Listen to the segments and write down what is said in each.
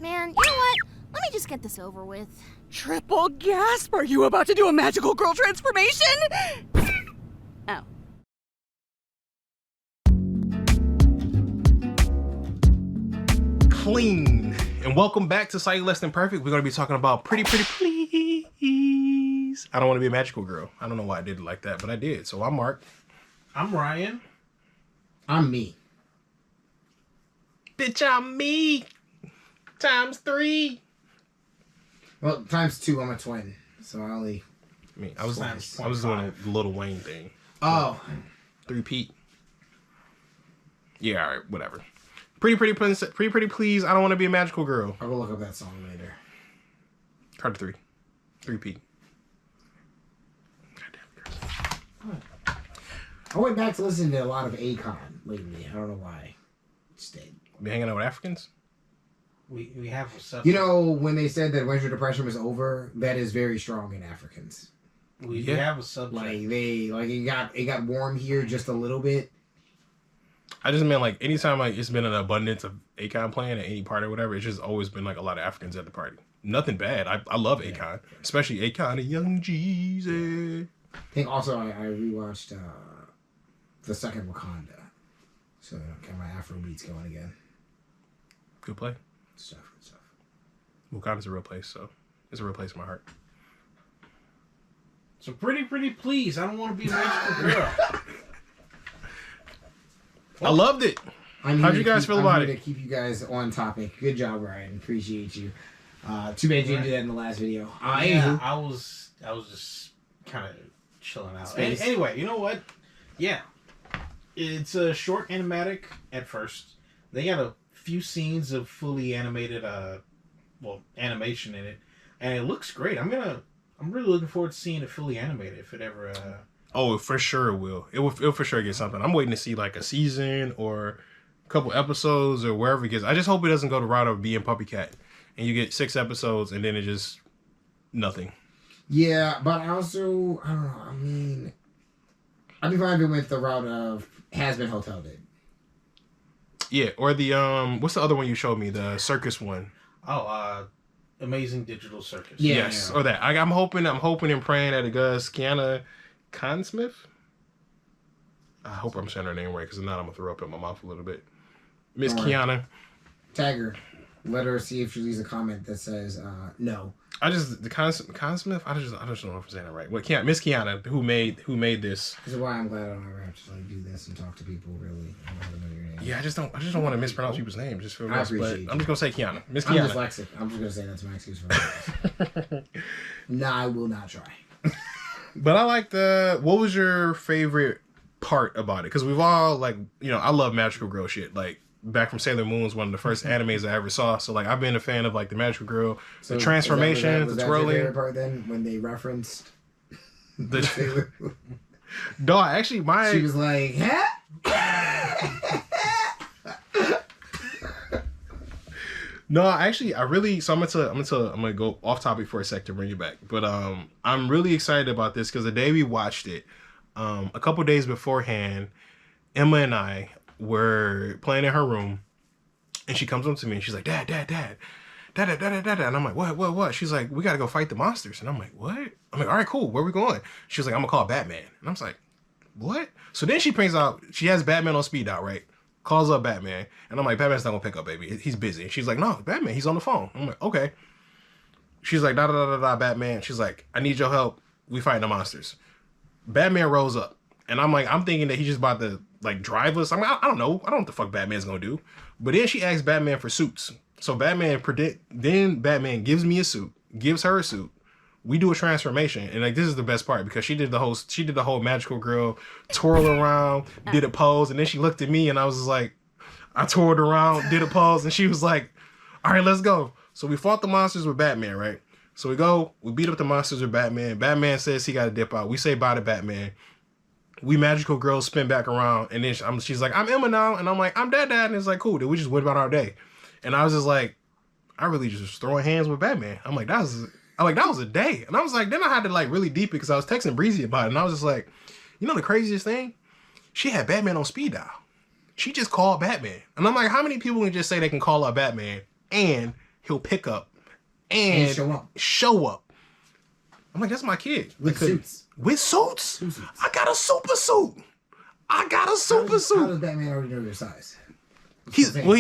Man, you know what? Let me just get this over with. Triple gasp! Are you about to do a magical girl transformation? Oh. Clean. And welcome back to Slightly Less Than Perfect. We're going to be talking about Pretty Please. I don't want to be a magical girl. I don't know why I did it like that, but I did. So I'm Mark. I'm Ryan. I'm me. Bitch, I'm me. Times 3. Well, times 2, I'm a twin. So I only... I was doing a Lil Wayne thing. Oh. 3 Pete. Yeah, all right, whatever. Pretty please. I don't want to be a magical girl. I'll go look up that song later. Card 3. 3 Pete. I went back to listen to a lot of Akon lately. I don't know why. Just did. Be hanging out with Africans? We have a subject. You know, when they said that winter depression was over, that is very strong in Africans. We have a subject. It got warm here just a little bit. I just meant like anytime it's been an abundance of Akon playing at any party or whatever, it's just always been like a lot of Africans at the party. Nothing bad. I love Akon, especially Akon and Young Jeezy. I think also I rewatched the second Wakanda, so I got my Afro beats going again. Good play. Good stuff. Wakanda's a real place, so it's a real place in my heart. So pretty please. I don't want to be a magical girl. I loved it. How'd you guys feel about it? I'm here to keep you guys on topic. Good job, Ryan. Appreciate you. Too bad you didn't do that in the last video. Yeah, I was just kind of chilling out. Anyway, you know what? Yeah. It's a short animatic at first. They got a few scenes of fully animated animation in it. And it looks great. I'm really looking forward to seeing it fully animated if it ever Oh, for sure it will. It'll for sure get something. I'm waiting to see like a season or a couple episodes or wherever it gets. I just hope it doesn't go the route of being Puppy Cat and you get 6 episodes and then it just nothing. Yeah, but also, I don't know. I mean, I'd be fine if it went the route of Has Been Hotel did. Yeah, or the what's the other one you showed me? The circus one. Oh, Amazing Digital Circus. Yeah, yes, or that. I'm hoping and praying that it does. Kiana Consmith. I hope I'm saying her name right, because if not, I'm gonna throw up in my mouth a little bit. Miss Kiana. Tag her. Let her see if she leaves a comment that says no. Consmith. I just don't know if I'm saying it right. What Miss Kiana who made this. This is why I'm glad I don't ever have to like do this and talk to people really. I don't have to know your name. Yeah, I just don't want to mispronounce people's names. Just for I appreciate but I'm just gonna say Kiana. Miss I'm Kiana. dyslexic. I'm just gonna say that's my excuse for it. Nah, I will not try. But I like what was your favorite part about it? Because we've all I love magical girl shit. Like back from Sailor Moon was one of the first animes I ever saw. So like I've been a fan of like the magical girl, the transformation, was the that twirling. Your favorite part then when they referenced the Sailor? No, actually she was like, huh? No, actually, I'm gonna go off topic for a sec to bring you back. But I'm really excited about this because the day we watched it, a couple days beforehand, Emma and I were playing in her room, and she comes up to me and she's like, Dad. And I'm like, what? She's like, we gotta go fight the monsters. And I'm like, what? I'm like, all right, cool. Where are we going? She was like, I'm gonna call Batman. And I was like, what? So then she brings out, she has Batman on speed dial, right? Calls up Batman. And I'm like, Batman's not gonna pick up, baby. He's busy. And she's like, no, Batman, he's on the phone. I'm like, okay. She's like, Batman. She's like, I need your help. We fighting the monsters. Batman rolls up. And I'm like, I'm thinking that he's just about to like drive us. I'm like, I don't know. I don't know what the fuck Batman's gonna do. But then she asks Batman for suits. So Batman gives me a suit, gives her a suit. We do a transformation, and like this is the best part because she did the whole magical girl twirl around, did a pose, and then she looked at me, and I was just like, I twirled around, did a pose, and she was like, all right, let's go. So we fought the monsters with Batman, right? So we beat up the monsters with Batman. Batman says he got to dip out. We say bye to Batman. We magical girls spin back around, and then she's like, I'm Emma now, and I'm like, I'm Dad, and it's like, cool. Then we just went about our day, and I was just like, I really just throwing hands with Batman. I'm like, that was a day. And I was like, then I had to like really deep it because I was texting Breezy about it. And I was just like, you know the craziest thing? She had Batman on speed dial. She just called Batman. And I'm like, how many people can just say they can call up Batman and he'll pick up and show up. I'm like, that's my kid. With suits. With suits? I got a super suit. How does Batman already know your size? He's Batman.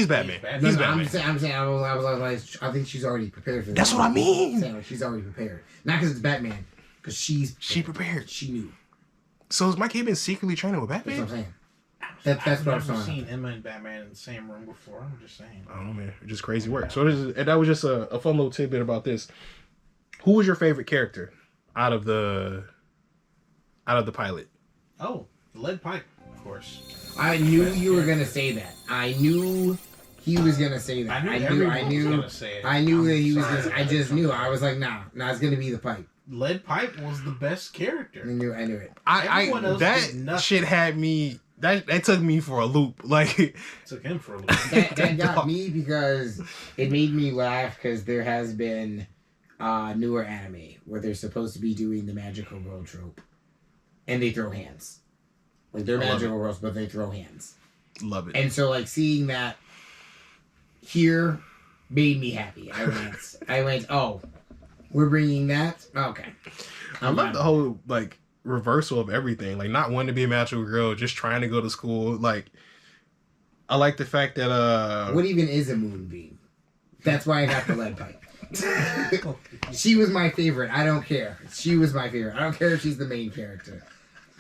He's Batman. I'm saying, I think she's already prepared for this. That's what I mean. Like, she's already prepared. Not because it's Batman, because she prepared. She knew. So has my kid been secretly training with Batman? That's what I'm saying. That's what I'm saying. I've never seen Emma and Batman in the same room before. I'm just saying. I don't know, man. Just crazy work. So that was just a fun little tidbit about this. Who was your favorite character out of the pilot? Oh, the lead pipe, of course. I knew you were gonna say that. I knew he was gonna say that. I knew that he was gonna. I just knew. I was like, nah, it's gonna be the pipe. Lead pipe was the best character. I knew it. That shit had me. That took me for a loop. Like took him for a loop. That got me because it made me laugh because there has been newer anime where they're supposed to be doing the magical girl trope, and they throw hands. Like they're magical girls, but they throw hands. Love it. And so like seeing that here made me happy. I went, oh, we're bringing that? Okay. I love the whole like reversal of everything. Like not wanting to be a magical girl, just trying to go to school. Like I like the fact that what even is a moonbeam? That's why I got the lead pipe. She was my favorite. I don't care. She was my favorite. I don't care if she's the main character.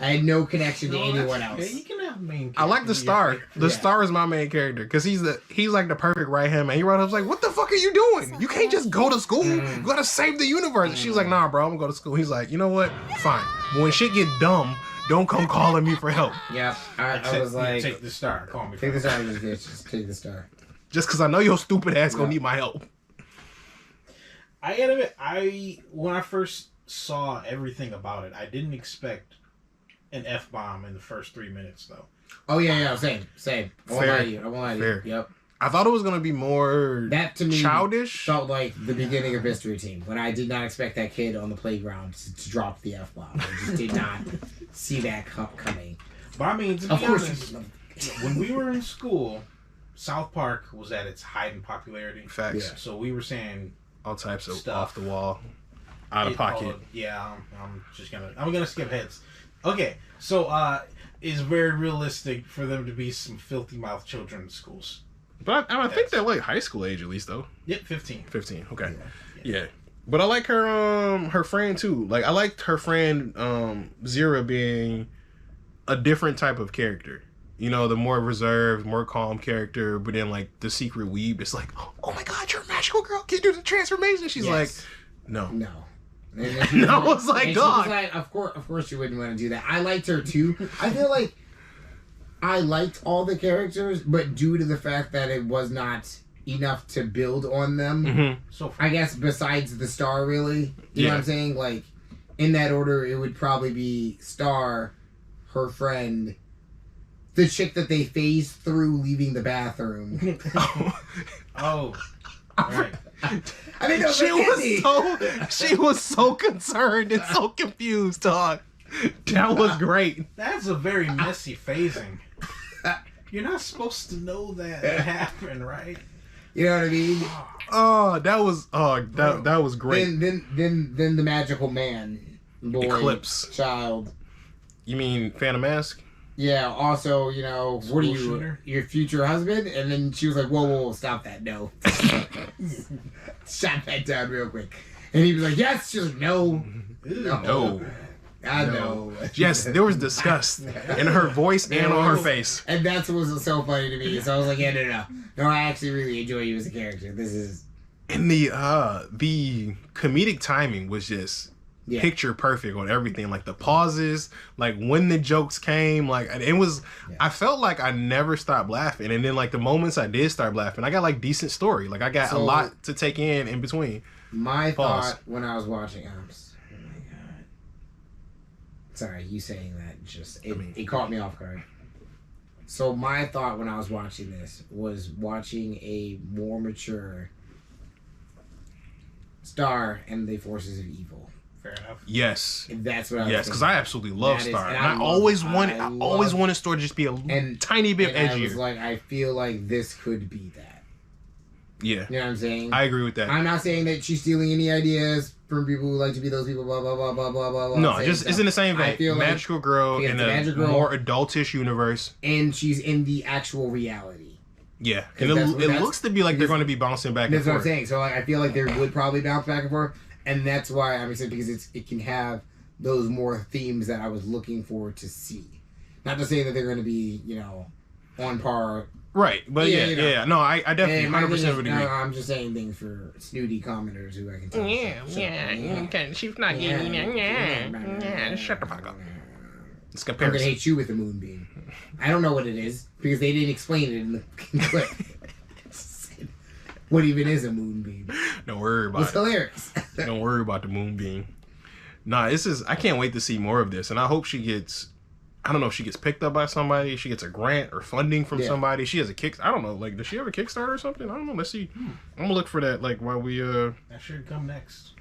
I had no connection to anyone else. Yeah, you can have main. I like the Star. The Star is my main character because he's like the perfect right hand man. He right up like, what the fuck are you doing? You can't just go to school. You gotta save the universe. She's like, nah, bro, I'm gonna go to school. He's like, you know what? Fine. But when shit get dumb, don't come calling me for help. Yeah, I was like, take the Star. Call me. Take the Star. Just take the Star. Just because I know your stupid ass gonna need my help. I gotta admit, when I first saw everything about it, I didn't expect an F-bomb in the first 3 minutes, though. Oh, yeah, same. I won't lie to you. Yep. I thought it was going to be more that to me childish. Felt like the beginning of Mystery Team, when I did not expect that kid on the playground to drop the F-bomb. I just did not see that coming. But I mean, to be honest, when we were in school, South Park was at its height in popularity. Facts. Yeah. So we were saying all types of stuff. Off the wall, out of pocket. I'm gonna skip heads. Okay, so it's very realistic for them to be some filthy mouth children in schools. But I think they're like high school age at least though. Yep, 15. 15. Okay. Yeah. But I like her friend too. Like I liked her friend Zira being a different type of character. You know, the more reserved, more calm character, but then like the secret weeb, it's like, oh my god, you're a magical girl. Can you do the transformation? She's like, no. And I was like, God. She was like, of course you wouldn't want to do that. I liked her too. I feel like I liked all the characters, but due to the fact that it was not enough to build on them, so I guess besides the Star, really, you know what I'm saying? Like in that order, it would probably be Star, her friend, the chick that they phased through leaving the bathroom. Oh, right. I mean, no, she was so concerned and so confused, dog. That was great. That's a very messy phasing. You're not supposed to know that it happened, right? You know what I mean? Oh, that was great. Then the magical man, boy, Eclipse, child. You mean Phantom Mask? Yeah. Also, you know, what are you, shooter? Your future husband? And then she was like, "Whoa, stop that! No." Shot that down real quick, and he was like, "Yes." She's like, "No, no." I know. Yes, there was disgust in her voice and on her face. And that's what was so funny to me. So I was like, yeah, no, I actually really enjoy you as a character. This is... And the comedic timing was just picture perfect on everything. Like the pauses, like when the jokes came, like it was... Yeah. I felt like I never stopped laughing. And then like the moments I did start laughing, I got like decent story. Like I got a lot to take in between. My thought when I was watching... Sorry, you saying that just it caught me off guard. So my thought when I was watching this was watching a more mature Star and the Forces of Evil. Fair enough. Yes. And that's what I was Yes, because I absolutely love Star. And I always wanted Star to just be a tiny bit edgier. I was like, I feel like this could be that. Yeah. You know what I'm saying? I agree with that. I'm not saying that she's stealing any ideas from people who like to be those people, blah, blah, blah, blah, blah, blah. No, just it's in the same vein. Magical Girl in a more adultish universe. And she's in the actual reality. Yeah. And it looks to be like they're going to be bouncing back and forth. That's what I'm saying. So like, I feel like they would probably bounce back and forth. And that's why I'm excited, because it can have those more themes that I was looking forward to see. Not to say that they're going to be, you know, on par. Right, but yeah. No, I definitely 100% would agree. I'm just saying things for snooty commenters who I can tell. Okay, she's not getting it. Shut the fuck up. It's I'm going to hate you with the moonbeam. I don't know what it is, because they didn't explain it in the clip. What even is a moonbeam? Don't worry about it. It's hilarious. Don't worry about the moonbeam. Nah, I can't wait to see more of this, and I hope she gets... I don't know if she gets picked up by somebody. She gets a grant or funding from somebody. She has a kick. I don't know. Like, does she have a Kickstarter or something? I don't know. Let's see. I'm gonna look for that. Like, while we that should come next.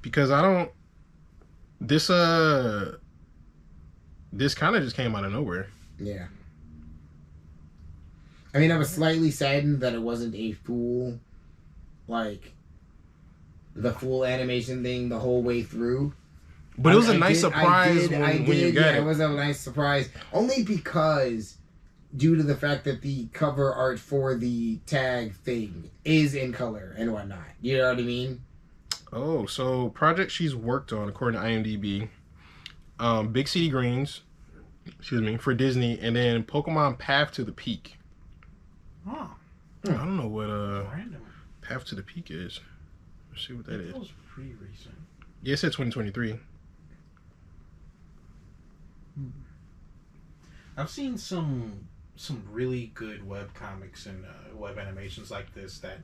Because I don't. This kind of just came out of nowhere. Yeah. I mean, I was slightly saddened that it wasn't a full, like, the full animation thing the whole way through. But it was a nice surprise when you got it. It was a nice surprise. Only because, due to the fact that the cover art for the tag thing is in color and whatnot. You know what I mean? Oh, so project she's worked on, according to IMDb, Big City Greens, for Disney, and then Pokemon Path to the Peak. Oh. I don't know what Path to the Peak is. Let's see what that is. That was pretty recent. Yeah, it said 2023. I've seen some really good web comics and web animations like this that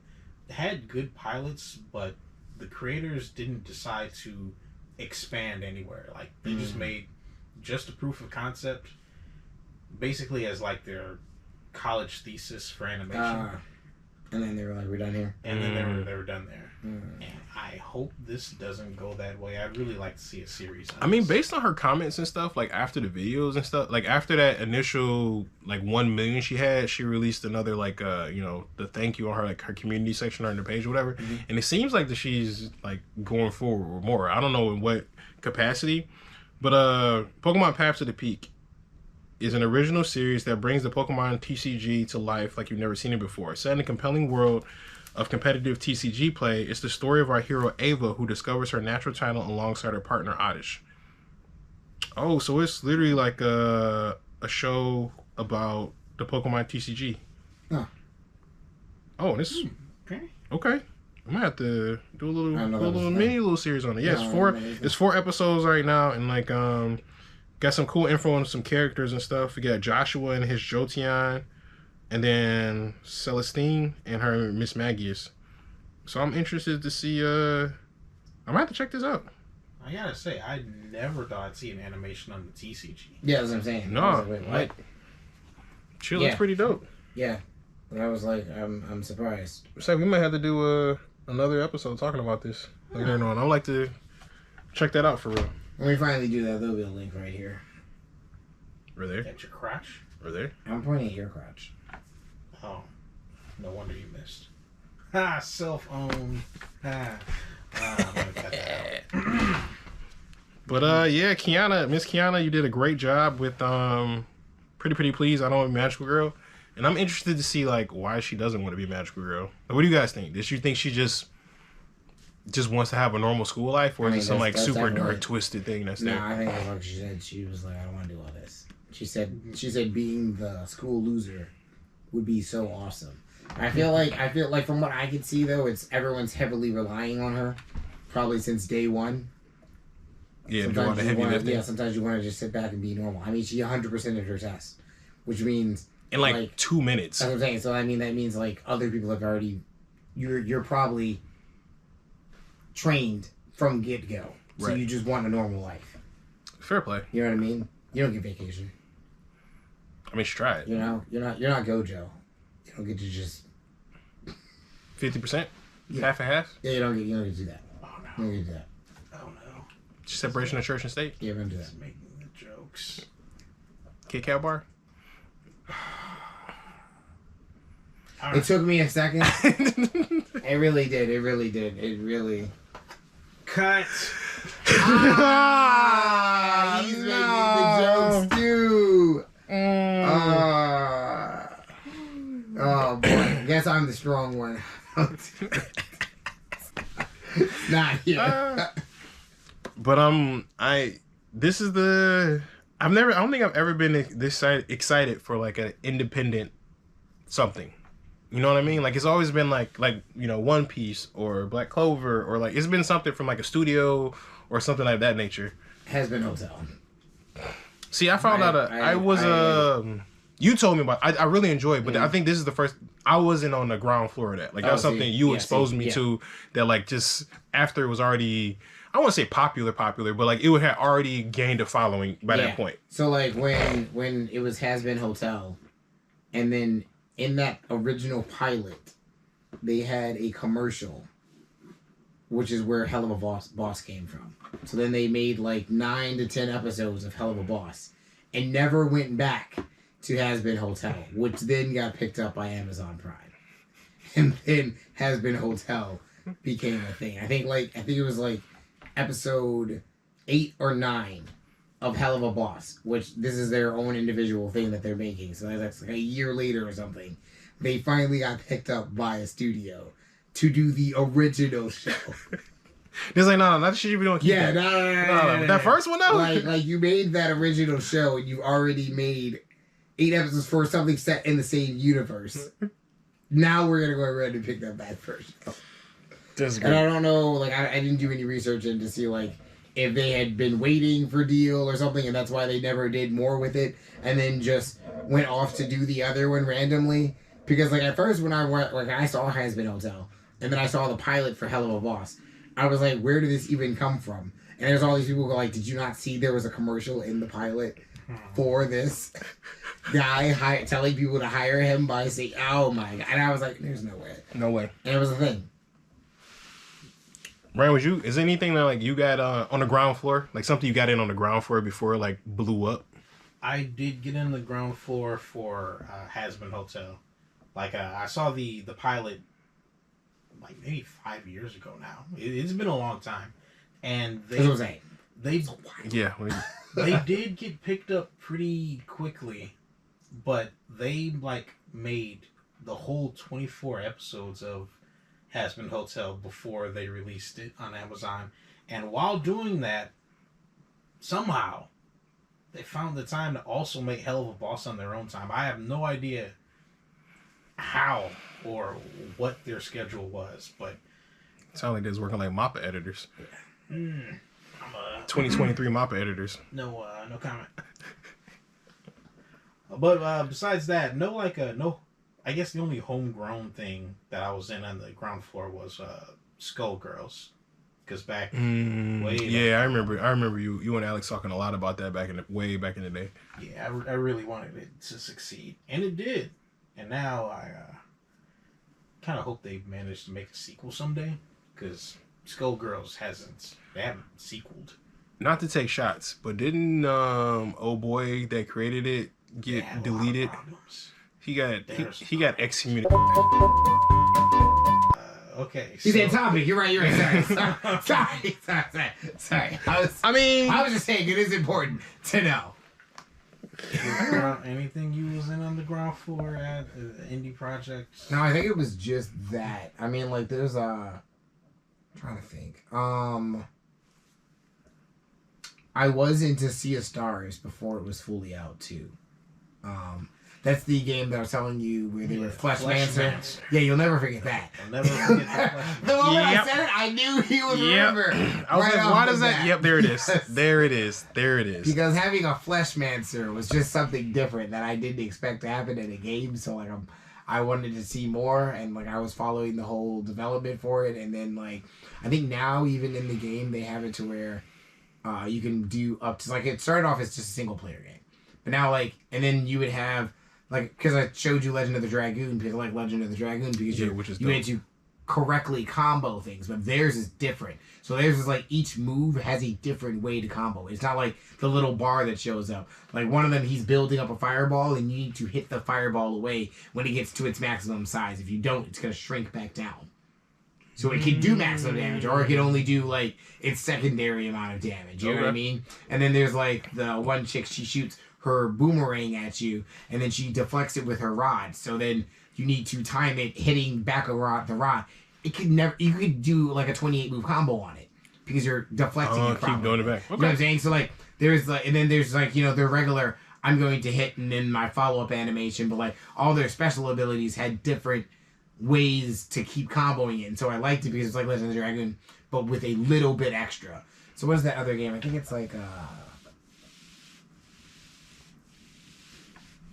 had good pilots, but the creators didn't decide to expand anywhere. Like, they just made just a proof of concept, basically as like their college thesis for animation. And then they were like, we're done here. And then they were done there. And I hope this doesn't go that way. I'd really like to see a series on this. Based on her comments and stuff, like after the videos and stuff, like after that initial like 1 million she had, she released another like the thank you on her like her community section on her page or whatever. And it seems like that she's like going forward with more. I don't know in what capacity, but Pokemon Path to the Peak is an original series that brings the Pokemon TCG to life like you've never seen it before. Set in a compelling world of competitive TCG play, it's the story of our hero Ava, who discovers her natural talent alongside her partner Oddish. Oh, so it's literally like a show about the Pokemon TCG. Huh. Oh, this okay. I'm gonna have to do a little mini series on it. Yeah, it's 4 episodes right now, and like got some cool info on some characters and stuff. We got Joshua and his Jolteon, and then Celestine and her Miss Magius. So I'm interested to see. I'm gonna have to check this out. I gotta say, I never thought I'd see an animation on the TCG. Yeah, that's what I'm saying. No, like, wait, what? She looks pretty dope. Yeah, and I was like, I'm surprised. So we might have to do another episode talking about this later on. I'd like to check that out for real. When we finally do that, there'll be a link right here. Right there. At your crotch? Right there. I'm pointing at your crotch. Oh, no wonder you missed. Ha! Self-owned. Ha! I'm gonna cut that out. But yeah, Miss Kiana, you did a great job with Pretty Please. I Don't Want to Be a Magical Girl, and I'm interested to see like why she doesn't want to be a magical girl. Like, what do you guys think? Does she think she just wants to have a normal school life, or is it some like super dark twisted thing that's there? No, I think that's what she said. She was like, I don't want to do all this. She said being the school loser would be so awesome. I feel like from what I can see though, it's everyone's heavily relying on her, probably since day one. Yeah, sometimes you want to just sit back and be normal. I mean, she 100%ed her test, which means in like 2 minutes. That's what I'm saying. So I mean, that means like other people have already, you're probably trained from get go. So you just want a normal life. Fair play. You know what I mean? You don't get vacation. I mean, she tried. You know, you're not Gojo. You don't get to just 50%, half and half. Yeah, you don't get to do that. Oh no. You don't get to do that. Oh no. Separation of church and state. Yeah, we're gonna do that. Just making the jokes. Kit Kat bar. It took me a second. It really did. It really. Cut. He's making the jokes too. Oh boy. Guess I'm the strong one. Not here. But this is the I don't think I've ever been this excited for like an independent something. You know what I mean? Like it's always been like One Piece or Black Clover or like it's been something from like a studio or something like that nature. Has been Hotel. See, I found you told me about. I really enjoyed, but I think this is the first. I wasn't on the ground floor of that. Like that's something you exposed me to. That like just after it was already. I won't say popular, but like it had already gained a following by that point. So like when it was Has Been Hotel, and then in that original pilot, they had a commercial, which is where Hell of a Boss came from. So then they made like 9 to 10 episodes of Hell of a Boss, and never went back to Has Been Hotel, which then got picked up by Amazon Prime, and then Has Been Hotel became a thing. I think it was like episode 8 or 9 of Hell of a Boss, which this is their own individual thing that they're making. So that's like a year later or something. They finally got picked up by a studio to do the original show. It's like, no, that shit you be doing. Yeah, no. That first one though? Like you made that original show and you already made 8 episodes for something set in the same universe. Now we're gonna go ahead and pick that back first. And I don't know, like I didn't do any research in to see like if they had been waiting for deal or something, and that's why they never did more with it, and then just went off to do the other one randomly. Because like at first when I went, like I saw Has Been Hotel, and then I saw the pilot for Hell of a Boss, I was like, where did this even come from? And there's all these people who go like, did you not see there was a commercial in the pilot for this guy telling people to hire him by saying, oh my god? And I was like, there's no way. No way. And it was a thing. Ryan, is there anything that like you got on the ground floor, like something you got in on the ground floor before it like blew up? I did get in the ground floor for Has Been Hotel. Like I saw the pilot like maybe 5 years ago now. It's been a long time, and they did get picked up pretty quickly, but they like made the whole 24 episodes of Has Been Hotel before they released it on Amazon. And while doing that, somehow they found the time to also make Hell of a Boss on their own time. I have no idea how or what their schedule was, but it sounds like they was working like MAPPA editors. I'm 2023 MAPPA editors. No comment. But besides that, I guess the only homegrown thing that I was in on the ground floor was Skullgirls, because back I remember you and Alex talking a lot about that way back in the day. Yeah, I really wanted it to succeed, and it did. And now I kind of hope they manage to make a sequel someday, because Skullgirls they haven't sequeled. Not to take shots, but didn't old boy that created it get deleted? He got excommunicated. Okay. He's on topic. You're right. Sorry. I was just saying it is important to know. Anything you was in on the ground floor at indie projects? No, I think it was just that. I mean, like there's I'm trying to think. I was into Sea of Stars before it was fully out too. That's the game that I was telling you where they were Fleshmancer. Yeah, you'll never forget that. I'll never forget that. The moment I said it, I knew he would remember. I was like, why does that? Yep, there it is. There it is. Because having a Fleshmancer was just something different that I didn't expect to happen in a game. So like I wanted to see more, and like I was following the whole development for it, and then like I think now even in the game they have it to where you can do up to like it started off as just a single player game, but now like and then you would have. Like, because I showed you Legend of the Dragoon, because I like Legend of the Dragoon, because you correctly combo things, but theirs is different. So theirs is like each move has a different way to combo. It's not like the little bar that shows up. Like one of them, he's building up a fireball, and you need to hit the fireball away when it gets to its maximum size. If you don't, it's gonna shrink back down. So it can do maximum damage, or it can only do like its secondary amount of damage. You know what I mean? And then there's like the one chick, she shoots her boomerang at you, and then she deflects it with her rod. So then you need to time it hitting back the rod. It could never. You could do like a 28 move combo on it because you're deflecting it. Keep doing it back. Okay. You know what I'm saying? So like there's like, and then there's like, you know, their regular, I'm going to hit, and then my follow up animation. But like all their special abilities had different ways to keep comboing it, and so I liked it because it's like Legend of the Dragon, but with a little bit extra. So what is that other game? I think it's like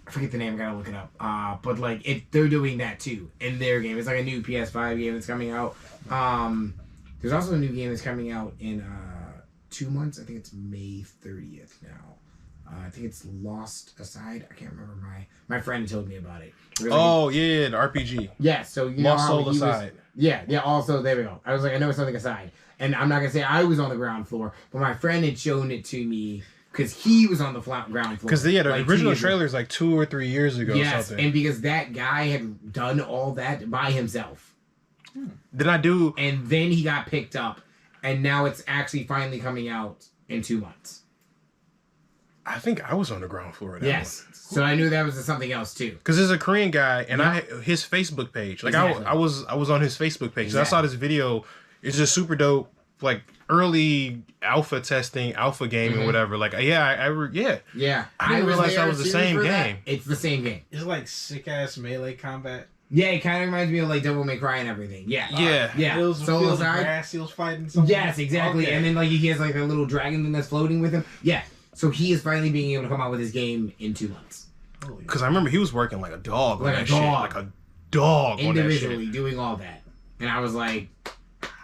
I forget the name. I gotta look it up. But like they're doing that too in their game. It's like a new PS5 game that's coming out. There's also a new game that's coming out in 2 months. I think it's May 30th now. I think it's Lost Aside. I can't remember. My friend told me about it. The RPG. Yeah, so you know Lost how Soul Aside. Yeah. Also, there we go. I was like, I know it's something aside, and I'm not gonna say I was on the ground floor, but my friend had shown it to me because he was on the ground floor. Because the original trailer is like 2 or 3 years ago. Yes, or something. And because that guy had done all that by himself. Did I do? And then he got picked up, and now it's actually finally coming out in 2 months. I think I was on the ground floor of that one. So I knew that was something else too. Because there's a Korean guy, and his Facebook page. Like I was on his Facebook page. So I saw this video. It's just super dope. Like early alpha testing, alpha game, and whatever. Like I didn't realize that was the same game. It's the same game. It's like sick ass melee combat. Yeah, it kind of reminds me of like Devil May Cry and everything. Yeah. Soul Aside. Grass, he was fighting something. Yes, exactly. Okay. And then like he has like a little dragon thing that's floating with him. Yeah. So he is finally being able to come out with his game in 2 months. Because I remember he was working like a dog. Like a dog. Individually doing all that. And I was like,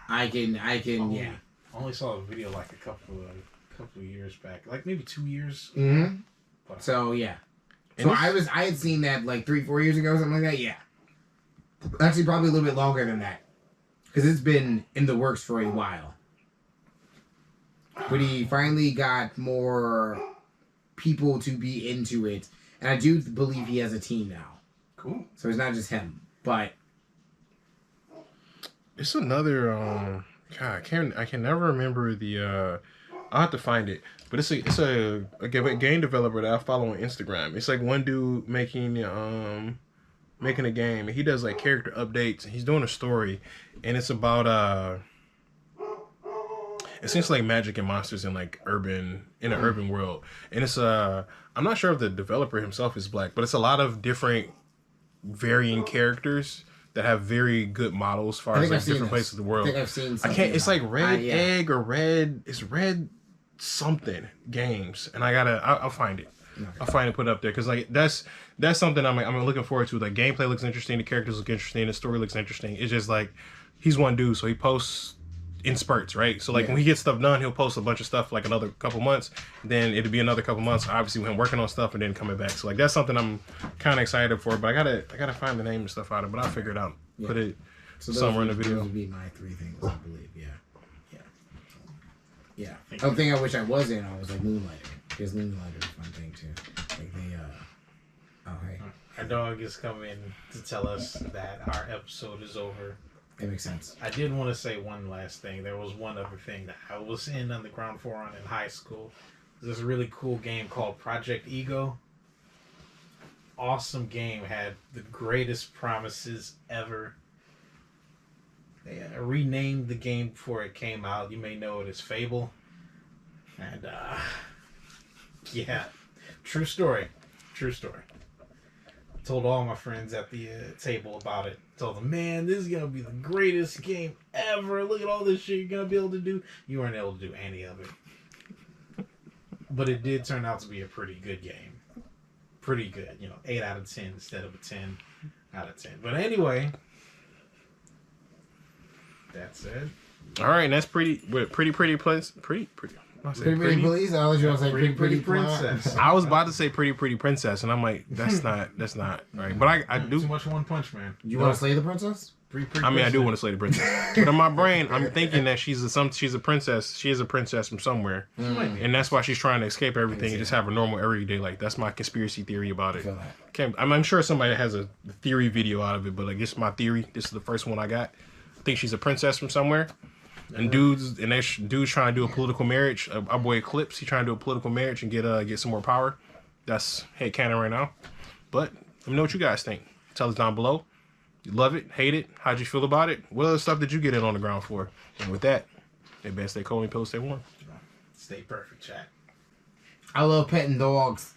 I can, yeah. I only saw a video like a couple of years back. Like maybe 2 years. Mm-hmm. So, yeah. So I had seen that like 3-4 years ago, something like that. Yeah. Actually, probably a little bit longer than that. Because it's been in the works for a while. But he finally got more people to be into it. And I do believe he has a team now. Cool. So it's not just him. But it's another God, I can never remember the I'll have to find it. But it's a game developer that I follow on Instagram. It's like one dude making a game, and he does like character updates, and he's doing a story, and it's about it seems like magic and monsters in like an urban world. And it's I'm not sure if the developer himself is black, but it's a lot of different varying characters that have very good models as far as like different places of the world. I think I've seen it's like Red Egg or Red something games, and I'll find it. Okay. I'll find it, put it up there, because like that's something I'm looking forward to. Like gameplay looks interesting, the characters look interesting, the story looks interesting. It's just like he's one dude, so he posts in spurts, right? So like when he gets stuff done, he'll post a bunch of stuff like another couple months, then it'll be another couple months, obviously, when working on stuff and then coming back. So like that's something I'm kind of excited for, but I gotta find the name and stuff out of it, but I'll figure it out. Put it somewhere in the video. Those would be my 3 things, I believe. Yeah. The other thing I wish I was in, I was like Moonlighter, because Moonlighter is a fun thing too. Like hey. Our dog is coming to tell us that our episode is over. That makes sense. I did want to say one last thing. There was one other thing that I was in on the ground floor on in high school. There's this really cool game called Project Ego. Awesome game. Had the greatest promises ever. They renamed the game before it came out. You may know it as Fable. And, yeah. True story. Told all my friends at the table about it. Told them, man, this is going to be the greatest game ever. Look at all this shit you're going to be able to do. You weren't able to do any of it. But it did turn out to be a pretty good game. Pretty good. 8 out of 10 instead of a 10 out of 10. But anyway, that's it. All right, and that's pretty please. Pretty please. I was going to say pretty princess. I was about to say pretty princess, and I'm like, that's not right. But I do too much One Punch Man. You want to slay the princess? I mean, I do want to slay the princess, but in my brain, I'm thinking that she's a princess. She is a princess from somewhere, and that's why she's trying to escape everything and just have a normal everyday life. That's my conspiracy theory about it. I'm sure somebody has a theory video out of it, but like this is my theory. This is the first one I got. I think she's a princess from somewhere, and dudes trying to do a political marriage. Our boy Eclipse, he trying to do a political marriage and get some more power. That's headcanon right now. But let me know what you guys think. Tell us down below. You love it, hate it, how'd you feel about it? What other stuff did you get in on the ground for? And with that, they best stay cold and pillow stay warm. Stay perfect, chat. I love petting dogs.